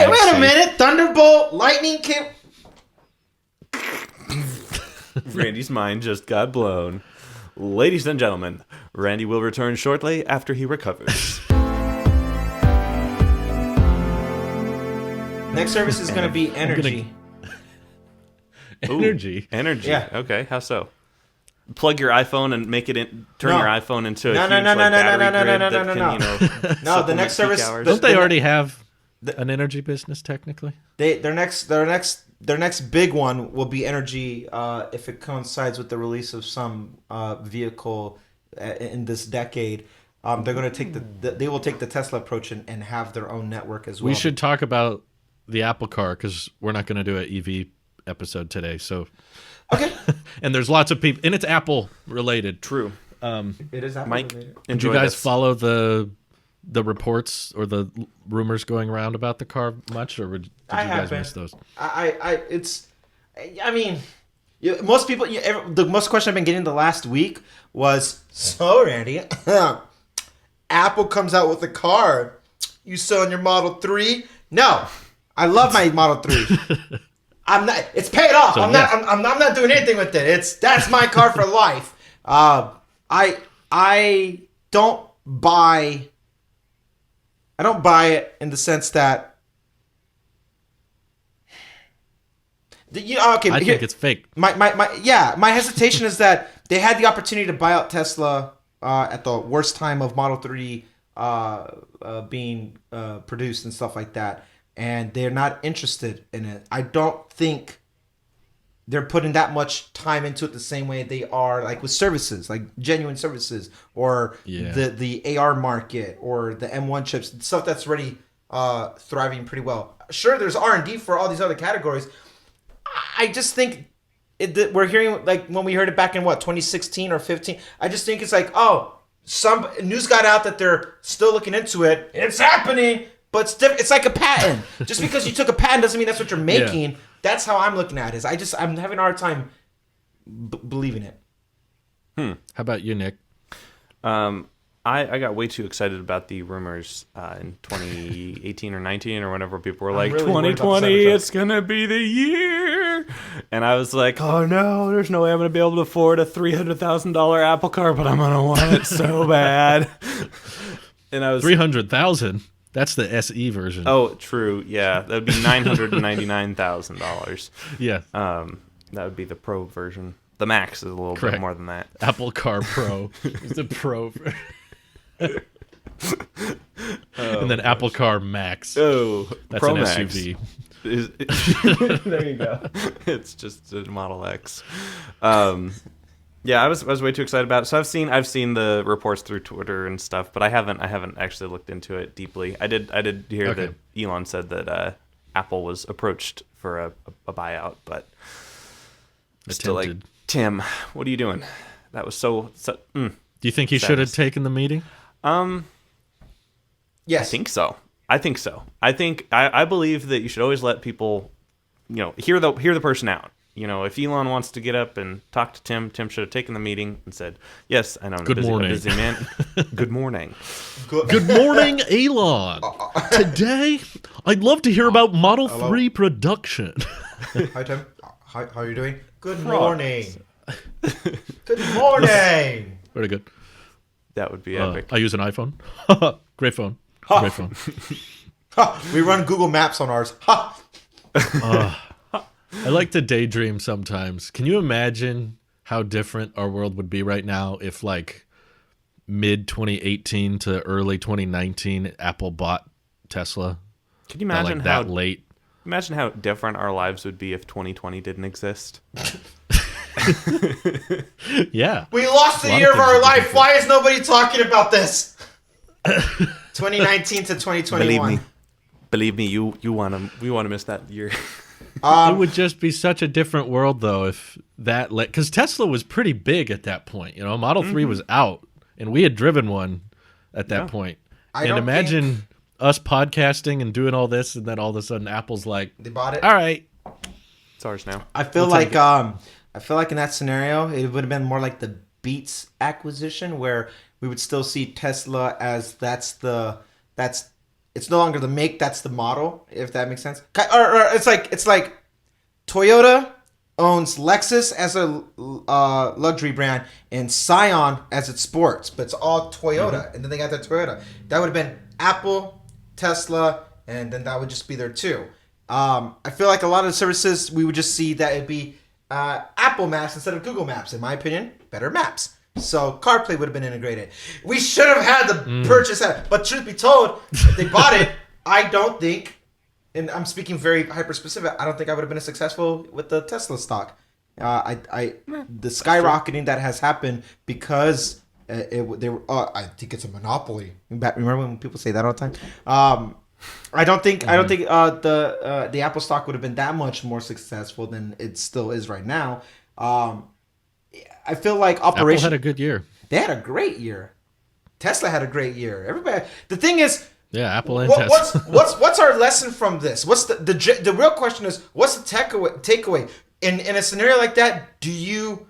Wait a minute. Thunderbolt, lightning came. Randy's mind just got blown. Ladies and gentlemen, Randy will return shortly after he recovers. Next service is going to be energy. Energy? Yeah. Okay, how so? Plug your iPhone and make it turn your iPhone into a huge battery grid. No, the next service. Don't they already have an energy business technically? Their next big one will be energy if it coincides with the release of some vehicle in this decade. They're going to they will take the Tesla approach and have their own network as well. We should talk about the Apple car because we're not going to do an EV episode today. So okay. And there's lots of people, and it's Apple related. True. It is Apple Mike, related. Did you guys follow the reports or the rumors going around about the car much, or did you guys miss those? Most people. The most question I've been getting the last week was, so Randy, Apple comes out with a car. You selling your Model 3? No, I love my Model 3. I'm not. It's paid off. So, I'm not doing anything with it. That's my car for life. I don't buy. I don't buy it in the sense that. I think it's fake. My hesitation is that they had the opportunity to buy out Tesla at the worst time of Model 3 being produced and stuff like that, and they're not interested in it. I don't think they're putting that much time into it the same way they are like with services, like genuine services, or the AR market, or the M1 chips, stuff that's already thriving pretty well. Sure, there's R&D for all these other categories. I just think we're hearing, like when we heard it back in 2016 or 15. I just think it's like, some news got out that they're still looking into it. It's happening, but it's different. It's like a patent. Just because you took a patent doesn't mean that's what you're making. Yeah. That's how I'm looking at it. I'm having a hard time believing it. How about you, Nick? I got way too excited about the rumors in 2018 or 19 or whenever people were like, really 2020, it's going to be the year. And I was like, oh no, there's no way I'm going to be able to afford a $300,000 Apple car, but I'm going to want it so bad. And I was $300,000. That's the SE version. Oh, true. Yeah, that would be $999,000. Yeah. That would be the Pro version. The Max is a little bit more than that. Apple Car Pro is the Pro version. And then Apple Car Max. Oh, that's Pro an Max. SUV. There you go. It's just a Model X. Yeah, I was way too excited about it. So I've seen the reports through Twitter and stuff, but I haven't actually looked into it deeply. I did hear that Elon said that Apple was approached for a buyout, but still like, Tim, what are you doing? That was so Do you think he should have taken the meeting? Yes. I think so. I believe that you should always let people, hear the person out. If Elon wants to get up and talk to Tim should have taken the meeting and said, yes, I know I'm a busy man. Good morning. Good morning, Elon. Today, I'd love to hear about Model 3 production. Hi, Tim. How are you doing? Good morning. Good morning. Very good. That would be epic. I use an iPhone. Great phone. Great phone. We run Google Maps on ours. I like to daydream sometimes. Can you imagine how different our world would be right now if, like, mid 2018 to early 2019, Apple bought Tesla? Can you imagine that late? Imagine how different our lives would be if 2020 didn't exist. Yeah. We lost a year of our life. Why is nobody talking about this? 2019 to 2021. Believe me, we want to miss that year. It would just be such a different world, though, if that because Tesla was pretty big at that point. Model 3 was out, and we had driven one at that point. And imagine us podcasting and doing all this, and then all of a sudden Apple's like, they bought it. All right, it's ours now. I feel like in that scenario, it would have been more like the Beats acquisition, where we would still see Tesla as it's It's no longer the make that's the model, if that makes sense. Or it's like Toyota owns Lexus as a luxury brand and Scion as its sports, but it's all Toyota. And then they got the Toyota. That would have been Apple, Tesla, and then that would just be there too. I feel like a lot of the services, we would just see that it'd be Apple Maps instead of Google Maps. In my opinion, better maps. So CarPlay would have been integrated. We should have had the purchase that. But truth be told, if they bought it, I don't think, and I'm speaking very hyper specific, I don't think I would have been as successful with the Tesla stock. The skyrocketing that has happened because I think it's a monopoly. Remember when people say that all the time? I don't think the Apple stock would have been that much more successful than it still is right now. I feel like Apple had a good year. They had a great year. Tesla had a great year. Everybody. The thing is, yeah, Apple and Tesla. What's our lesson from this? What's the real question is, what's the takeaway in a scenario like that? Do you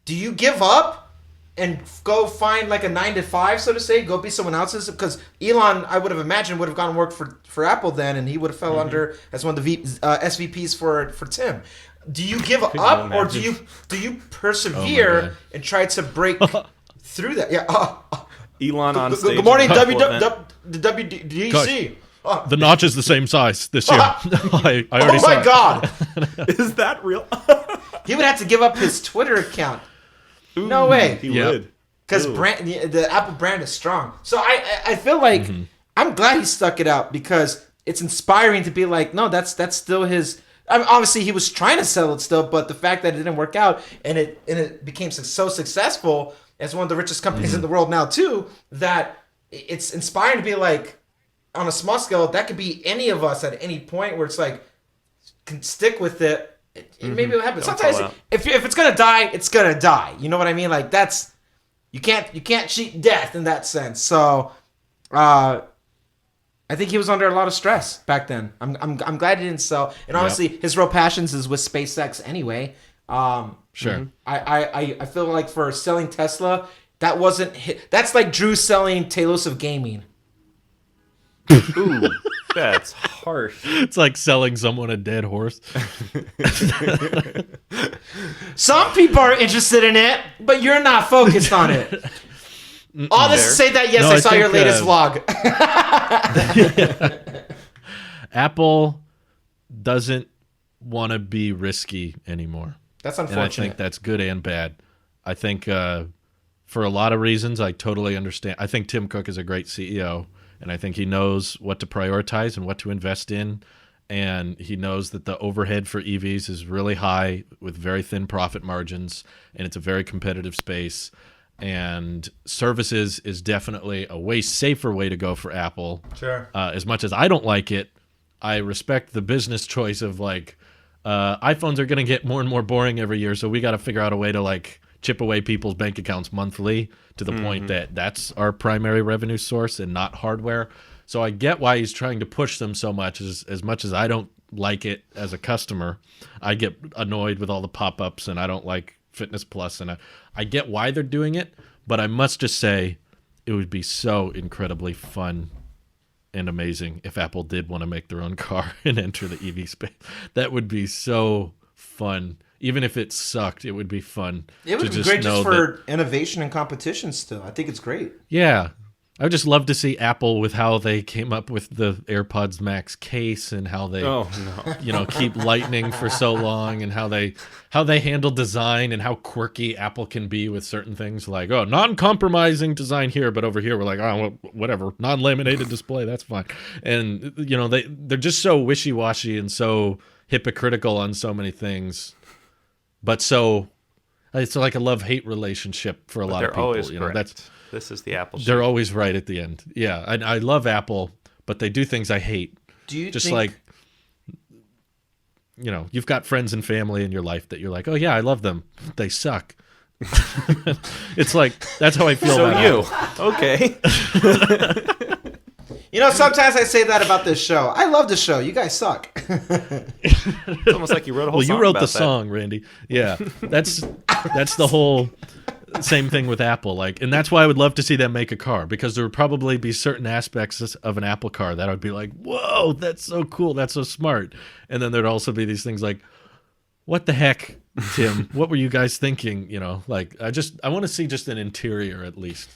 give up and go find like a 9 to 5, so to say, go be someone else's? Because Elon, I would have imagined, would have gone and worked for Apple then, and he would have fell under as one of the SVPs for Tim. Do you give up, or do you persevere and try to break through that? Yeah. Elon on stage. Good morning, WDC. The notch is the same size this year. I already saw it. God. Is that real? He would have to give up his Twitter account. No way. He would. Because the Apple brand is strong. So I feel like I'm glad he stuck it out, because it's inspiring to be like, no, that's still his. I mean, obviously, he was trying to sell it still, but the fact that it didn't work out and it became so successful as one of the richest companies in the world now too, that it's inspiring to be like, on a small scale, that could be any of us at any point where it's like, can stick with it. Maybe it'll happen. Sometimes if it's gonna die, it's gonna die. You know what I mean? Like that's you can't cheat death in that sense. So I think he was under a lot of stress back then. I'm glad he didn't sell. And honestly, his real passions is with SpaceX anyway. Sure. I feel like for selling Tesla, that wasn't that's like Drew selling Tailosive Gaming. Ooh, that's harsh. It's like selling someone a dead horse. Some people are interested in it, but you're not focused on it. All this to say that, yes, I saw your latest vlog. Apple doesn't want to be risky anymore. That's unfortunate. And I think that's good and bad. I think for a lot of reasons, I totally understand. I think Tim Cook is a great CEO, and I think he knows what to prioritize and what to invest in. And he knows that the overhead for EVs is really high with very thin profit margins, and it's a very competitive space. And services is definitely a way safer way to go for Apple. Sure. As much as I don't like it, I respect the business choice of like, iPhones are going to get more and more boring every year, so we got to figure out a way to like chip away people's bank accounts monthly to the point that that's our primary revenue source and not hardware. So I get why he's trying to push them so much. As much as I don't like it as a customer, I get annoyed with all the pop-ups, and I don't like Fitness Plus, and I get why they're doing it, but I must just say it would be so incredibly fun and amazing if Apple did want to make their own car and enter the EV space. That would be so fun. Even if it sucked, it would be fun. It would be great just for innovation and competition still. I think it's great. Yeah. I would just love to see Apple with how they came up with the AirPods Max case and how they keep lightning for so long, and how they handle design and how quirky Apple can be with certain things, like, oh, non-compromising design here, but over here we're like, oh, well, whatever, non-laminated display, that's fine. And they're just so wishy-washy and so hypocritical on so many things. But so it's like a love-hate relationship for a lot of people. Always correct. This is the Apple show. They're always right at the end. Yeah, I love Apple, but they do things I hate. Do you just think... like, you've got friends and family in your life that you're like, oh yeah, I love them. They suck. It's like, that's how I feel about you. Apple. Okay. Sometimes I say that about this show. I love the show. You guys suck. It's almost like you wrote a whole song. Well, you wrote about the that. song, Randy. Yeah, that's the whole same thing with Apple. Like, and that's why I would love to see them make a car, because there would probably be certain aspects of an Apple car that I would be like, whoa, that's so cool. That's so smart. And then there'd also be these things like, what the heck, Tim? What were you guys thinking? You know, like I want to see just an interior at least.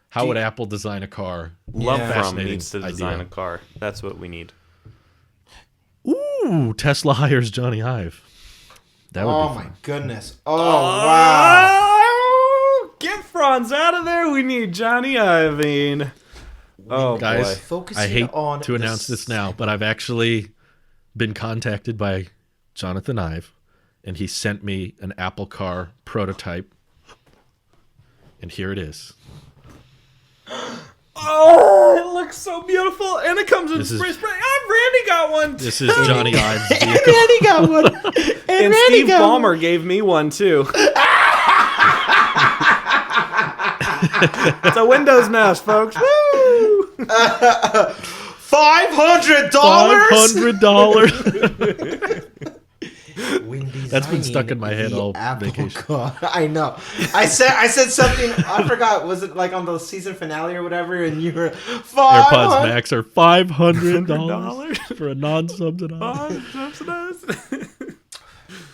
How would Apple design a car? Love needs to design a car. That's what we need. Ooh, Tesla hires Johnny Ive. That would be fun. My goodness. Oh, wow. Get Franz out of there. We need Johnny Ive. Oh, guys, boy. I hate to announce this now, but I've actually been contacted by Jonathan Ive, and he sent me an Apple car prototype, and here it is. Oh, it looks so beautiful, and it comes with spray. Randy got one. This is Johnny Ive's vehicle. Randy got one. And Steve Ballmer gave me one too. It's a Windows mouse, folks. Woo! $500. $500. That's been stuck in my head all vacation. I know. I said something. I forgot. Was it like on the season finale or whatever? And you were AirPods Max are $500 for a non-subsidized.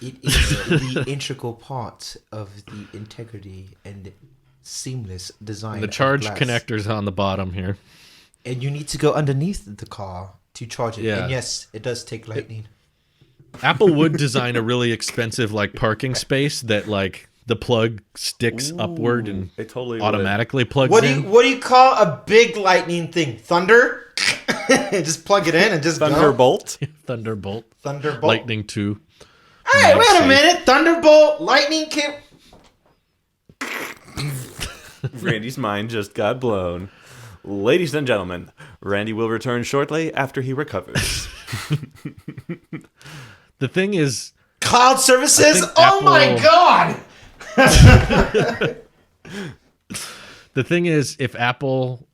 It is the integral part of the integrity and seamless design. The charge connector's on the bottom here, and you need to go underneath the car to charge it. Yeah. And yes, it does take lightning. Apple would design a really expensive like parking space that like the plug sticks upward and it totally automatically plugs in. What do you call a big lightning thing? Thunder? Just plug it in and just Thunderbolt. Thunderbolt. Thunderbolt. Lightning 2. Hey, wait a minute. Thunderbolt. Lightning can. Randy's mind just got blown. Ladies and gentlemen, Randy will return shortly after he recovers. The thing is, cloud services? Oh my God! The thing is, if Apple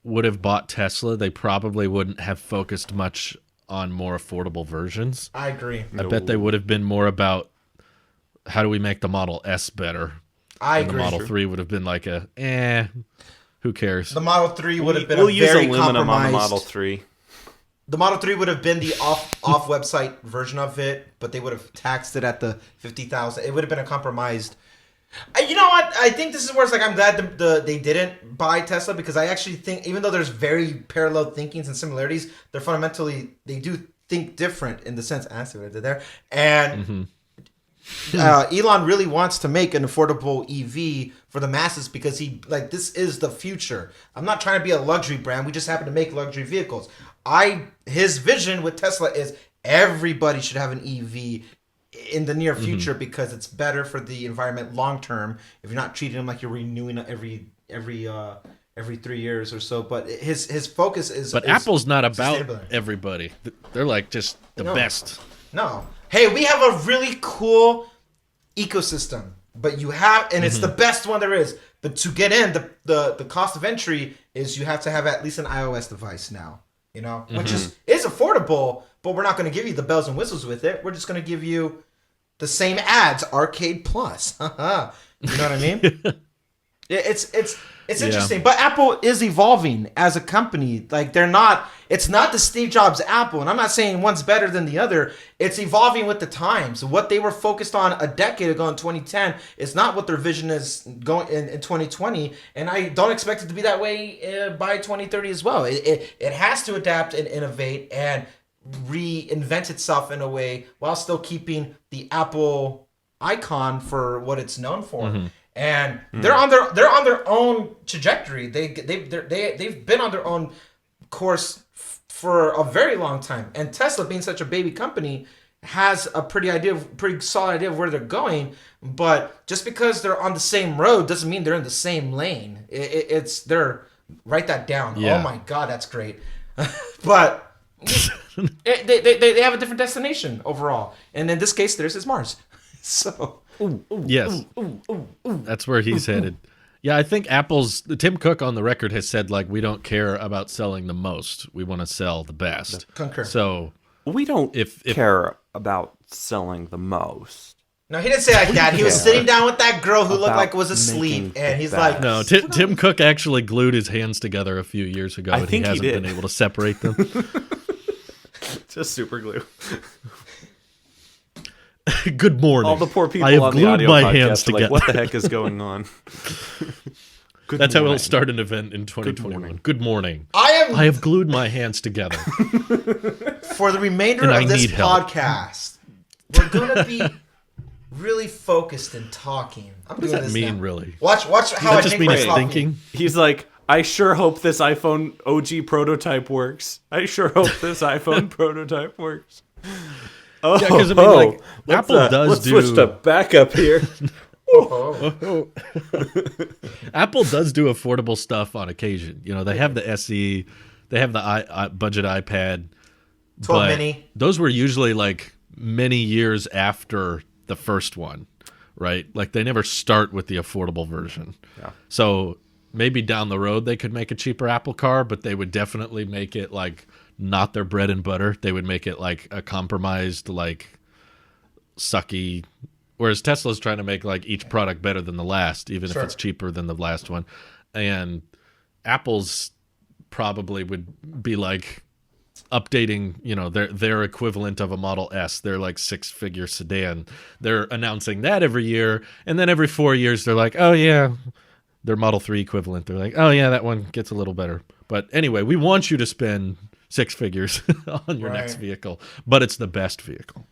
would have bought Tesla, they probably wouldn't have focused much on more affordable versions. I agree. I bet they would have been more about how do we make the Model S better. I and agree. The Model 3 would have been like who cares? The Model 3 would have been we'll a use very aluminum compromised. on the Model 3. The Model 3 would have been the off website version of it, but they would have taxed it at the 50,000. It would have been a compromised. You know what? I think this is where it's like I'm glad they didn't buy Tesla, because I actually think even though there's very parallel thinkings and similarities, they're fundamentally they do think different in the sense. I see what I did there. And Elon really wants to make an affordable EV for the masses because this is the future. I'm not trying to be a luxury brand. We just happen to make luxury vehicles. His vision with Tesla is everybody should have an EV in the near future because it's better for the environment long term if you're not treating them like you're renewing it every 3 years or so. But his focus is. But Apple's not about everybody. They're like just the best. No. Hey, we have a really cool ecosystem, but you have, and it's the best one there is. But to get in, the cost of entry is you have to have at least an iOS device now. You know, which is affordable, but we're not going to give you the bells and whistles with it. We're just going to give you the same ads, Arcade Plus. You know what I mean? It's interesting, but Apple is evolving as a company. Like it's not the Steve Jobs Apple, and I'm not saying one's better than the other. It's evolving with the times. What they were focused on a decade ago in 2010 is not what their vision is going in 2020, and I don't expect it to be that way by 2030 as well. It has to adapt and innovate and reinvent itself in a way while still keeping the Apple icon for what it's known for. And they're on their own trajectory. They've been on their own course for a very long time. And Tesla, being such a baby company, has a pretty solid idea of where they're going. But just because they're on the same road doesn't mean they're in the same lane. They're write that down. Yeah. Oh my God, that's great. But they have a different destination overall. And in this case, theirs is Mars. So. Yes, that's where he's headed. Yeah, I think Tim Cook on the record has said like we don't care about selling the most, we want to sell the best. Concur. So we don't care about selling the most. No, he didn't say like that. He was sitting down with that girl who looked like was asleep, and he's like, "No, Tim Cook actually glued his hands together a few years ago, and he hasn't been able to separate them." Just super glue. Good morning. All the poor people I have on the glued audio my podcast hands are together. like, what the heck is going on? That's how we'll start an event in 2021. Good morning. I have glued my hands together. For the remainder of this podcast, we're going to be really focused and talking. What does that mean, really? Watch how I drink my coffee. Thinking? He's like, I sure hope this iPhone OG prototype works. I sure hope this iPhone prototype works. Oh, yeah, because I mean, like, Apple does let's switch to backup here. Apple does do affordable stuff on occasion. You know, they have the SE, they have the budget iPad, 12 mini. Those were usually like many years after the first one, right? Like they never start with the affordable version. Yeah. So maybe down the road they could make a cheaper Apple car, but they would definitely make it like not their bread and butter. They would make it like a compromised, like sucky. Whereas Tesla's trying to make like each product better than the last, even if it's cheaper than the last one. And Apple's probably would be like updating, you know, their equivalent of a Model S, their like 6-figure sedan. They're announcing that every year, and then every 4 years they're like, oh yeah, their Model 3 equivalent. They're like, oh yeah, that one gets a little better. But anyway, we want you to spend 6 figures on your next vehicle, but it's the best vehicle.